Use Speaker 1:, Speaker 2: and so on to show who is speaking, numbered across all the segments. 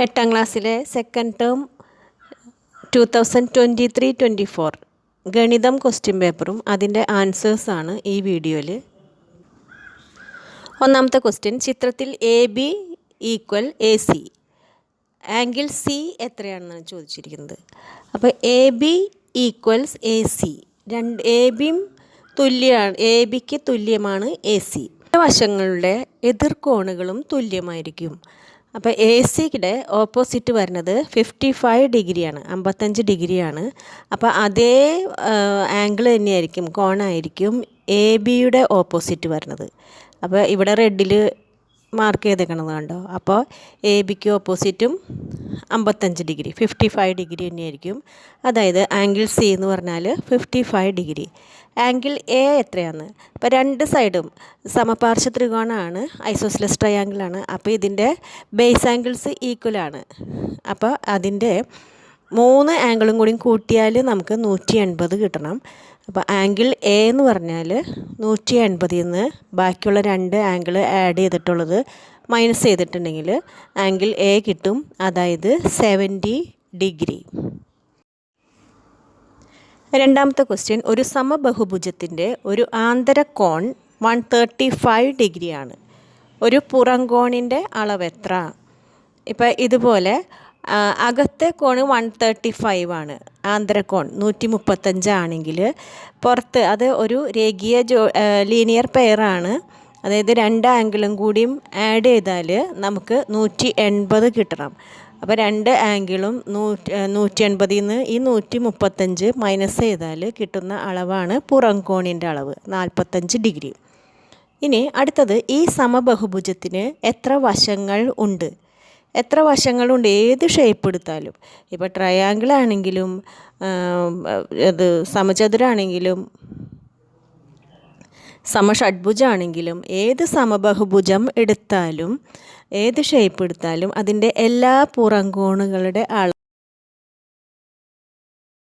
Speaker 1: എട്ടാം ക്ലാസ്സിലെ second term 2023-24 ഗണിതം ക്വസ്റ്റ്യൻ പേപ്പറും അതിൻ്റെ ആൻസേഴ്സാണ് ഈ വീഡിയോയിൽ. ഒന്നാമത്തെ ക്വസ്റ്റ്യൻ, ചിത്രത്തിൽ AB = AC, ആംഗിൾ C എത്രയാണെന്നാണ് ചോദിച്ചിരിക്കുന്നത്. അപ്പോൾ AB = AC, ABയും തുല്യമാണ്, ABക്ക് തുല്യമാണ് AC. വശങ്ങളുടെ എതിർകോണുകളും തുല്യമായിരിക്കും. അപ്പോൾ AC-യുടെ ഓപ്പോസിറ്റ് വരുന്നത് 55 ഡിഗ്രിയാണ്, 55 ഡിഗ്രിയാണ്. അപ്പോൾ അതേ ആംഗിൾ തന്നെയായിരിക്കും, കോണായിരിക്കും AB-യുടെ ഓപ്പോസിറ്റ് വരുന്നത്. അപ്പോൾ ഇവിടെ റെഡിൽ മാർക്ക് ചെയ്തേക്കണത് കണ്ടോ. അപ്പോൾ ABക്ക് ഓപ്പോസിറ്റും 55 ഡിഗ്രി, 55 ഡിഗ്രി തന്നെയായിരിക്കും. അതായത് ആംഗിൾ C എന്ന് പറഞ്ഞാൽ 55 ഡിഗ്രി. ആംഗിൾ A എത്രയാണ്? അപ്പോൾ രണ്ട് സൈഡും സമപാർശ്വ ത്രികോണമാണ്, ഐസോസെലസ് ട്രയാങ്കിളാണ്. അപ്പോൾ ഇതിൻ്റെ ബേസ് ആംഗിൾസ് ഈക്വലാണ്. അപ്പോൾ അതിൻ്റെ 3 ആംഗിളും കൂടി കൂട്ടിയാൽ നമുക്ക് 180 കിട്ടണം. അപ്പോൾ ആംഗിൾ A എന്ന് പറഞ്ഞാൽ 180 നിന്ന് ബാക്കിയുള്ള 2 ആംഗിൾ ആഡ് ചെയ്തിട്ടുള്ളത് മൈനസ് ചെയ്തിട്ടുണ്ടെങ്കിൽ ആംഗിൾ A കിട്ടും, അതായത് 70 ഡിഗ്രി. രണ്ടാമത്തെ ക്വസ്റ്റ്യൻ, ഒരു സമബഹുഭുജത്തിൻ്റെ ഒരു ആന്തരകോൺ 135 ഡിഗ്രിയാണ്. ഒരു പുറംകോണിൻ്റെ അളവ് എത്ര? ഇപ്പോൾ ഇതുപോലെ അകത്തെ കോണ് 135 ആണ്, ആന്തരകോൺ 135 ആണെങ്കിൽ പുറത്ത് അത് ഒരു രേഖീയ ലീനിയർ പെയറാണ്. അതായത് 2 ആംഗിളും കൂടിയും ആഡ് ചെയ്താൽ നമുക്ക് 180 കിട്ടണം. അപ്പോൾ 2 ആംഗിളും 180 നിന്ന് ഈ 135 മൈനസ് ചെയ്താൽ കിട്ടുന്ന അളവാണ് പുറംകോണിൻ്റെ അളവ്, 45 ഡിഗ്രി. ഇനി അടുത്തത്, ഈ സമബഹുഭുജത്തിന് എത്ര വശങ്ങൾ ഉണ്ട്? എത്ര വശങ്ങളുണ്ട് ഏത് ഷേപ്പ് എടുത്താലും? ഇപ്പോൾ ട്രയാങ്കിൾ ആണെങ്കിലും ഇത് സമചതുരാണെങ്കിലും സമഷഡ്ഭുജാണെങ്കിലും ഏത് സമബഹുഭുജം എടുത്താലും ഏത് ഷേപ്പ് എടുത്താലും അതിൻ്റെ എല്ലാ പുറംകോണുകളുടെ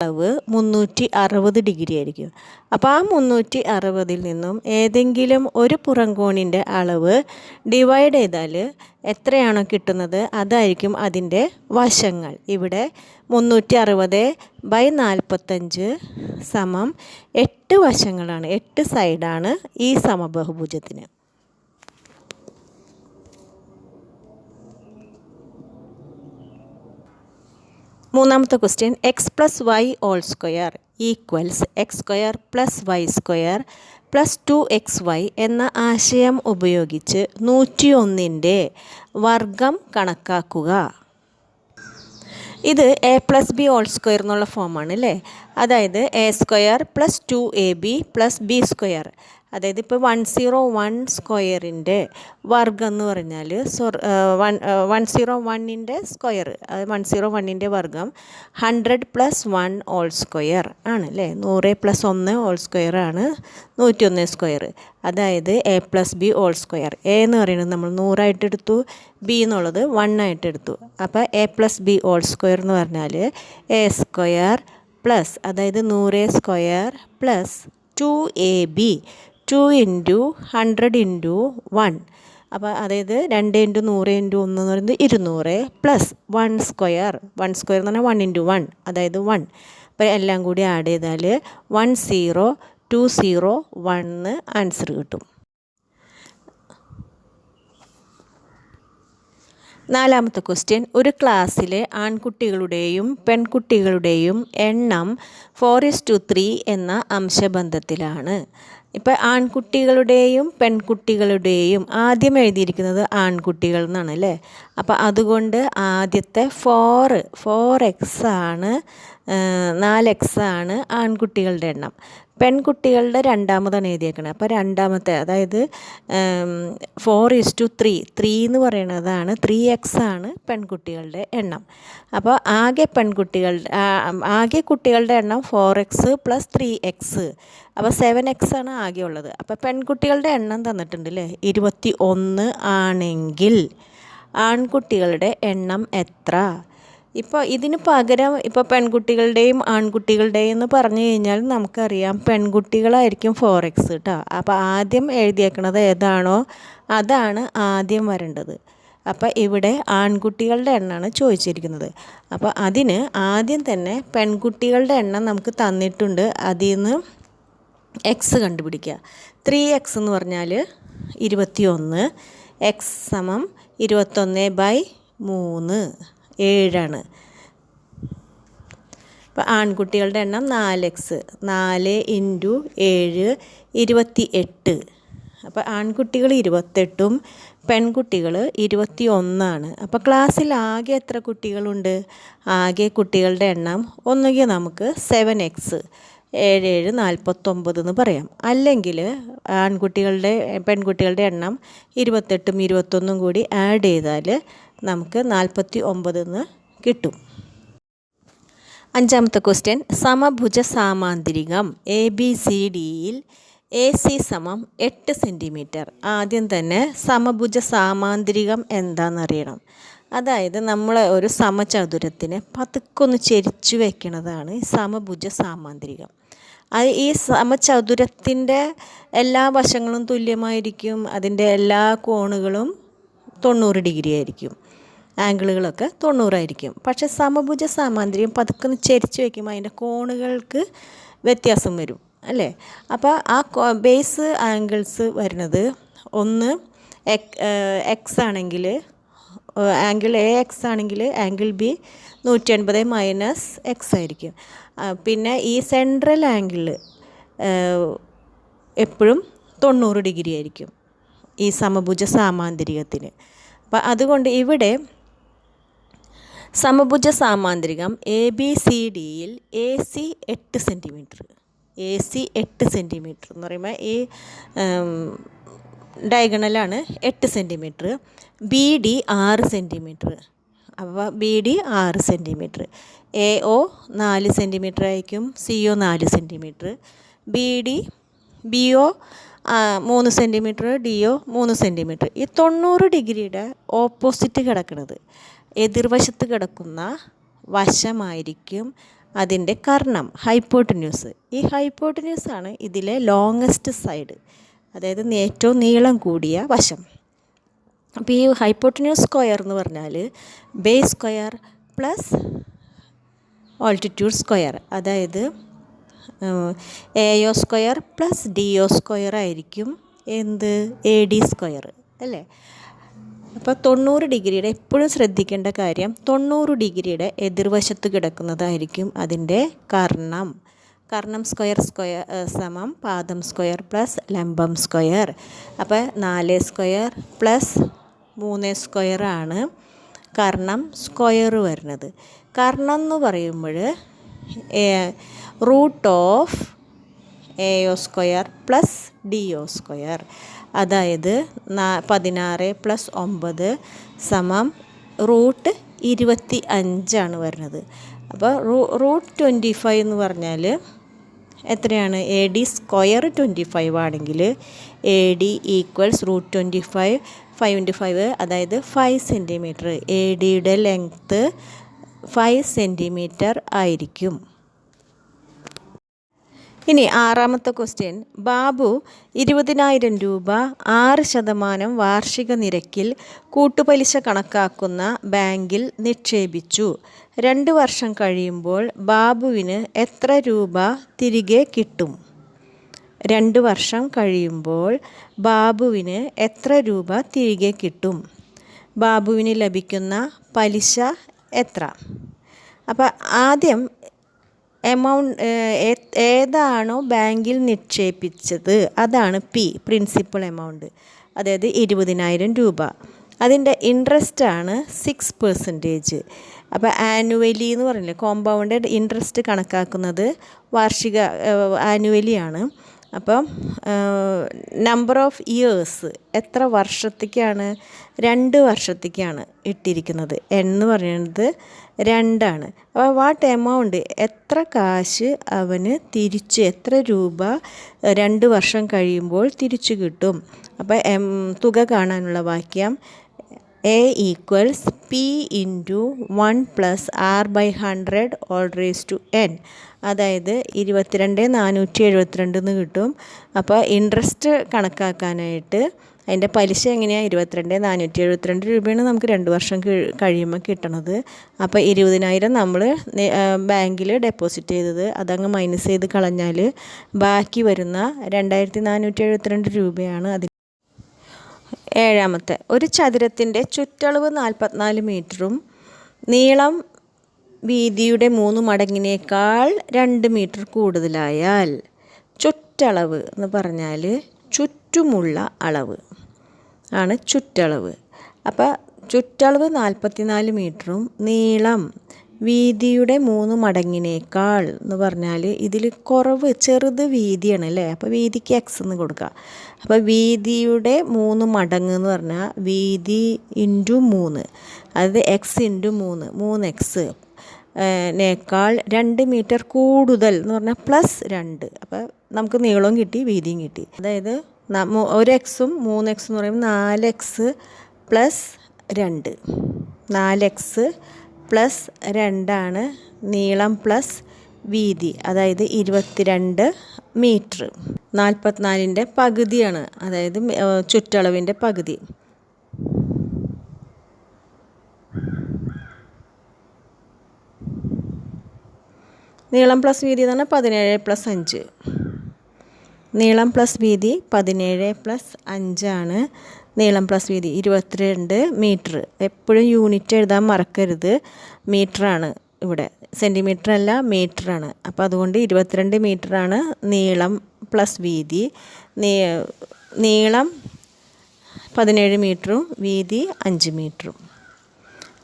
Speaker 1: അളവ് 360 ഡിഗ്രി ആയിരിക്കും. അപ്പോൾ ആ 360-ൽ നിന്നും ഏതെങ്കിലും ഒരു പുറംകോണിൻ്റെ അളവ് ഡിവൈഡ് ചെയ്താൽ എത്രയാണോ കിട്ടുന്നത് അതായിരിക്കും അതിൻ്റെ വശങ്ങൾ. ഇവിടെ 360/45 = 8 വശങ്ങളാണ്, 8 സൈഡാണ് ഈ സമബഹുഭുജത്തിന്. മൂന്നാമത്തെ question, x + y² = x² + y² + 2xy എന്ന ആശയം ഉപയോഗിച്ച് 101ൻ്റെ വർഗം കണക്കാക്കുക. ഇത് a + b² എന്നുള്ള ഫോമാണ് അല്ലേ. അതായത് a² + 2ab + b². അതായത് ഇപ്പോൾ 101² വർഗം എന്ന് പറഞ്ഞാൽ 101ൻ്റെ സ്ക്വയർ, 101ൻ്റെ വർഗം 100 + 1² ആണ് അല്ലേ. 100 + 1² ആണ് 101². അതായത് a + b². a എന്ന് പറയുന്നത് നമ്മൾ 100 എടുത്തു, b എന്നുള്ളത് 1 എടുത്തു. അപ്പോൾ a + b² എന്ന് പറഞ്ഞാൽ a² പ്ലസ്, അതായത് 100² പ്ലസ് 2ab, 2 × 100 × 1. അപ്പോൾ അതായത് 2 × 100 × 1 എന്ന് പറയുന്നത് 200 പ്ലസ് 1² എന്ന് പറഞ്ഞാൽ 1 × 1, അതായത് 1. അപ്പോൾ എല്ലാം കൂടി ആഡ് ചെയ്താൽ 102001 ആൻസർ കിട്ടും. നാലാമത്തെ ക്വസ്റ്റ്യൻ, ഒരു ക്ലാസ്സിലെ ആൺകുട്ടികളുടെയും പെൺകുട്ടികളുടെയും എണ്ണം 4:3 എന്ന അംശബന്ധത്തിലാണ്. ഇപ്പോൾ ആൺകുട്ടികളുടെയും പെൺകുട്ടികളുടെയും ആദ്യം എഴുതിയിരിക്കുന്നത് ആൺകുട്ടികൾ എന്നാണ് അല്ലേ. അപ്പോൾ അതുകൊണ്ട് ആദ്യത്തെ 4x ആണ്, 4x ആണ് ആൺകുട്ടികളുടെ എണ്ണം. പെൺകുട്ടികളുടെ രണ്ടാമതാണ് എഴുതിയേക്കുന്നത്. അപ്പോൾ രണ്ടാമത്തെ, അതായത് 4:3 എന്ന് പറയുന്നതാണ് 3x ആണ് പെൺകുട്ടികളുടെ എണ്ണം. അപ്പോൾ ആകെ കുട്ടികളുടെ എണ്ണം 4x + 3x, അപ്പോൾ 7x ആണ് ആകെ ഉള്ളത്. അപ്പോൾ പെൺകുട്ടികളുടെ എണ്ണം തന്നിട്ടുണ്ട് അല്ലേ, 21 ആണെങ്കിൽ ആൺകുട്ടികളുടെ എണ്ണം എത്ര? ഇപ്പോൾ ഇതിന് പകരം ഇപ്പോൾ പെൺകുട്ടികളുടെയും ആൺകുട്ടികളുടെയും എന്ന് പറഞ്ഞു കഴിഞ്ഞാൽ നമുക്കറിയാം പെൺകുട്ടികളായിരിക്കും 4x കേട്ടോ. അപ്പോൾ ആദ്യം എഴുതിയേക്കണത് ഏതാണോ അതാണ് ആദ്യം വരേണ്ടത്. അപ്പോൾ ഇവിടെ ആൺകുട്ടികളുടെ എണ്ണമാണ് ചോദിച്ചിരിക്കുന്നത്. അപ്പോൾ അതിന് ആദ്യം തന്നെ പെൺകുട്ടികളുടെ എണ്ണം നമുക്ക് തന്നിട്ടുണ്ട്. അതിൽ നിന്ന് എക്സ് കണ്ടുപിടിക്കുക. 3x എന്ന് പറഞ്ഞാൽ 21, എക്സ് സമം 21/3 7ആണ്. അപ്പോൾ ആൺകുട്ടികളുടെ എണ്ണം 4x, 4 × 7 28. അപ്പോൾ ആൺകുട്ടികൾ 28ഉം പെൺകുട്ടികൾ 21ആണ്. അപ്പോൾ ക്ലാസ്സിൽ ആകെ എത്ര കുട്ടികളുണ്ട്? ആകെ കുട്ടികളുടെ എണ്ണം ഒന്നുകിൽ നമുക്ക് 7x 7 7 49 എന്ന് പറയാം. അല്ലെങ്കിൽ പെൺകുട്ടികളുടെ എണ്ണം 28ഉം 21ഉം കൂടി ആഡ് ചെയ്താൽ നമുക്ക് 49 എന്ന് കിട്ടും. അഞ്ചാമത്തെ ക്വസ്റ്റ്യൻ, സമഭുജ സാമാന്തരികം ABCDയിൽ AC സമം 8 സെൻറ്റിമീറ്റർ. ആദ്യം തന്നെ സമഭുജ സാമാന്തരികം എന്താണെന്നറിയണം. അതായത് നമ്മൾ ഒരു സമചതുരത്തിനെ പതുക്കൊന്ന് ചെരിച്ചു വെക്കണതാണ് സമഭുജ സാമാന്തരികം. ഈ സമചതുരത്തിൻ്റെ എല്ലാ വശങ്ങളും തുല്യമായിരിക്കും. അതിൻ്റെ എല്ലാ കോണുകളും 90 ഡിഗ്രി ആയിരിക്കും. ആംഗിളുകളൊക്കെ 90 ആയിരിക്കും. പക്ഷേ സമഭുജ സാമാന്തരികം പതുക്കൊന്ന് ചെരിച്ചു വയ്ക്കുമ്പോൾ അതിൻ്റെ കോണുകൾക്ക് വ്യത്യാസം വരും അല്ലേ? അപ്പോൾ ആ ബേസ് ആംഗിൾസ് വരുന്നത് ഒന്ന് എക്സ് ആണെങ്കിൽ ആംഗിൾ AX ആണെങ്കിൽ ആംഗിൾ B 180 - x ആയിരിക്കും. പിന്നെ ഈ സെൻട്രൽ ആംഗിൾ എപ്പോഴും 90 ഡിഗ്രി ആയിരിക്കും ഈ സമഭുജ സാമാന്തരികത്തിന്. അപ്പം അതുകൊണ്ട് ഇവിടെ സമഭുജ സാമാന്തരികം ABCDയിൽ AC 8 സെൻറ്റിമീറ്റർ. AC 8 സെൻറ്റിമീറ്റർ എന്ന് പറയുമ്പോൾ ഈ ഡയഗണലാണ് 8 സെൻറ്റിമീറ്റർ. BD 6 centimetre. അപ്പോൾ BD 6 സെൻറ്റിമീറ്റർ. AO 4 സെൻറ്റിമീറ്റർ ആയിരിക്കും. CO 4 centimetre. BO 3 centimetre. DO 3 centimetre. ഈ 90 ഡിഗ്രിയുടെ ഓപ്പോസിറ്റ് കിടക്കുന്നത് എതിർവശത്ത് കിടക്കുന്ന വശമായിരിക്കും അതിൻ്റെ കർണം, ഹൈപ്പോട്ടന്യൂസ്. ഈ ഹൈപ്പോട്ടന്യൂസാണ് ഇതിലെ ലോങ്ങസ്റ്റ് സൈഡ്, അതായത് ഏറ്റവും നീളം കൂടിയ വശം. അപ്പോൾ ഈ ഹൈപ്പോട്ടന്യൂസ് സ്ക്വയർ എന്ന് പറഞ്ഞാൽ base square plus altitude square, അതായത് AO square plus DO square ആയിരിക്കും എന്ത് AD സ്ക്വയർ അല്ലേ? അപ്പോൾ 90 ഡിഗ്രിയുടെ എപ്പോഴും ശ്രദ്ധിക്കേണ്ട കാര്യം 90 ഡിഗ്രിയുടെ എതിർവശത്ത് കിടക്കുന്നതായിരിക്കും അതിൻ്റെ കർണം. കർണം സ്ക്വയർ സമം പാദം സ്ക്വയർ പ്ലസ് ലംബം സ്ക്വയർ. അപ്പോൾ 4 സ്ക്വയർ പ്ലസ് 3 സ്ക്വയർ ആണ് കർണം സ്ക്വയർ വരുന്നത്. കർണം എന്ന് പറയുമ്പോൾ √AO square plus DO square, അതായത് 16 + 9 സമം √25 വരുന്നത്. അപ്പോൾ √25 എന്ന് പറഞ്ഞാൽ എത്രയാണ്? AD സ്ക്വയർ 25 ആണെങ്കിൽ AD = √25 5 × 5 അതായത് 5 സെൻറ്റിമീറ്റർ. ADയുടെ ലെങ്ത്ത് 5 സെൻറ്റിമീറ്റർ ആയിരിക്കും. ഇനി ആറാമത്തെ ക്വസ്റ്റ്യൻ, ബാബു 20,000 രൂപ 6% വാർഷിക നിരക്കിൽ കൂട്ടുപലിശ കണക്കാക്കുന്ന ബാങ്കിൽ നിക്ഷേപിച്ചു. 2 വർഷം കഴിയുമ്പോൾ ബാബുവിന് എത്ര രൂപ തിരികെ കിട്ടും? 2 വർഷം കഴിയുമ്പോൾ ബാബുവിന് എത്ര രൂപ തിരികെ കിട്ടും? ബാബുവിന് ലഭിക്കുന്ന പലിശ എത്ര? അപ്പോൾ ആദ്യം എമൗണ്ട് ഏതാണോ ബാങ്കിൽ നിക്ഷേപിച്ചത് അതാണ് പ്രിൻസിപ്പൽ എമൗണ്ട്, അതായത് 20,000 രൂപ. അതിൻ്റെ ഇൻട്രസ്റ്റാണ് 6%. അപ്പോൾ ആനുവലി എന്ന് പറഞ്ഞില്ലേ, കോമ്പൗണ്ടഡ് ഇൻട്രസ്റ്റ് കണക്കാക്കുന്നത് വാർഷിക ആനുവലിയാണ്. അപ്പം നമ്പർ ഓഫ് ഇയേഴ്സ് എത്ര വർഷത്തേക്കാണ്? 2 വർഷത്തേക്കാണ് ഇട്ടിരിക്കുന്നത്. എന്ന് പറയുന്നത് 2 അപ്പോൾ വാട്ട് എമൗണ്ട്, എത്ര കാശ് അവന് എത്ര രൂപ 2 വർഷം കഴിയുമ്പോൾ തിരിച്ചു കിട്ടും? അപ്പോൾ തുക കാണാനുള്ള വാക്യം A = P × 1 + R/100 അതായത് 22,472 എന്ന് കിട്ടും. അപ്പോൾ ഇൻട്രസ്റ്റ് കണക്കാക്കാനായിട്ട് അതിൻ്റെ പലിശ എങ്ങനെയാണ് 22,472 രൂപയാണ് നമുക്ക് 2 വർഷം കഴിയുമ്പോൾ കിട്ടണത്. അപ്പോൾ 20,000 നമ്മൾ ബാങ്കിൽ ഡെപ്പോസിറ്റ് ചെയ്തത് അതങ്ങ് മൈനസ് ചെയ്ത് കളഞ്ഞാൽ ബാക്കി വരുന്ന 2,472 രൂപയാണ് അതിൽ. ഏഴാമത്തെ, ഒരു ചതുരത്തിൻ്റെ ചുറ്റളവ് 44 മീറ്ററും നീളം വീതിയുടെ 3 മടങ്ങിനേക്കാൾ 2 മീറ്റർ കൂടുതലായാൽ ചുറ്റളവ് എന്ന് പറഞ്ഞാൽ ചുറ്റുമുള്ള അളവ് ആണ് ചുറ്റളവ്. അപ്പോൾ ചുറ്റളവ് 44 മീറ്ററും നീളം വീതിയുടെ 3 മടങ്ങിനേക്കാൾ എന്ന് പറഞ്ഞാൽ ഇതിൽ കുറവ് ചെറുത് വീതിയാണ് അല്ലേ. അപ്പോൾ വീതിക്ക് എക്സ് എന്ന് കൊടുക്കുക. അപ്പോൾ വീതിയുടെ 3 മടങ്ങ് എന്ന് പറഞ്ഞാൽ വീതി ഇൻറ്റു 3, അതായത് എക്സ് ഇൻറ്റു 3x നേക്കാൾ 2 മീറ്റർ കൂടുതൽ എന്ന് പറഞ്ഞാൽ +2. അപ്പോൾ നമുക്ക് നീളവും കിട്ടി വീതിയും കിട്ടി. അതായത് ഒരു എക്സും 3x എന്ന് പറയുമ്പോൾ 4x + 2, 4x + 2 നീളം പ്ലസ് വീതി, അതായത് 22 മീറ്റർ. 44ൻ്റെ പകുതിയാണ്, അതായത് ചുറ്റളവിൻ്റെ പകുതി. നീളം പ്ലസ് വീതി എന്ന് പറഞ്ഞാൽ 17 + 5. നീളം പ്ലസ് വീതി 17 + 5 നീളം പ്ലസ് വീതി 22 മീറ്റർ. എപ്പോഴും യൂണിറ്റ് എഴുതാൻ മറക്കരുത്. മീറ്ററാണ് ഇവിടെ, സെൻറ്റിമീറ്റർ അല്ല മീറ്ററാണ്. അപ്പോൾ അതുകൊണ്ട് 22 മീറ്ററാണ് നീളം പ്ലസ് വീതി. നീളം 17 മീറ്ററും വീതി 5 മീറ്ററും.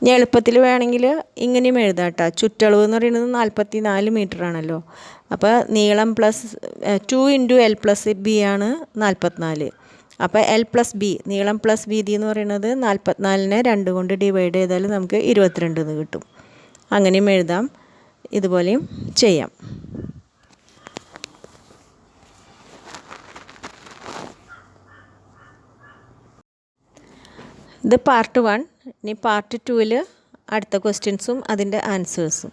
Speaker 1: ഇനി എളുപ്പത്തിൽ വേണമെങ്കിൽ ഇങ്ങനെയും എഴുതാം കേട്ടോ. ചുറ്റളവ് എന്ന് പറയുന്നത് 44 മീറ്റർ ആണല്ലോ. അപ്പോൾ നീളം പ്ലസ് 2 × L + B ആണ് 44. അപ്പോൾ L + B നീളം പ്ലസ് വീതി എന്ന് പറയുന്നത് 44നെ 2 കൊണ്ട് ഡിവൈഡ് ചെയ്താൽ നമുക്ക് 22 എന്ന് കിട്ടും. അങ്ങനെയും എഴുതാം, ഇതുപോലെയും ചെയ്യാം. ഇത് പാർട്ട് 1. ഇനി പാർട്ട് 2-ൽ അടുത്ത ക്വസ്റ്റ്യൻസും അതിൻ്റെ ആൻസേഴ്സും.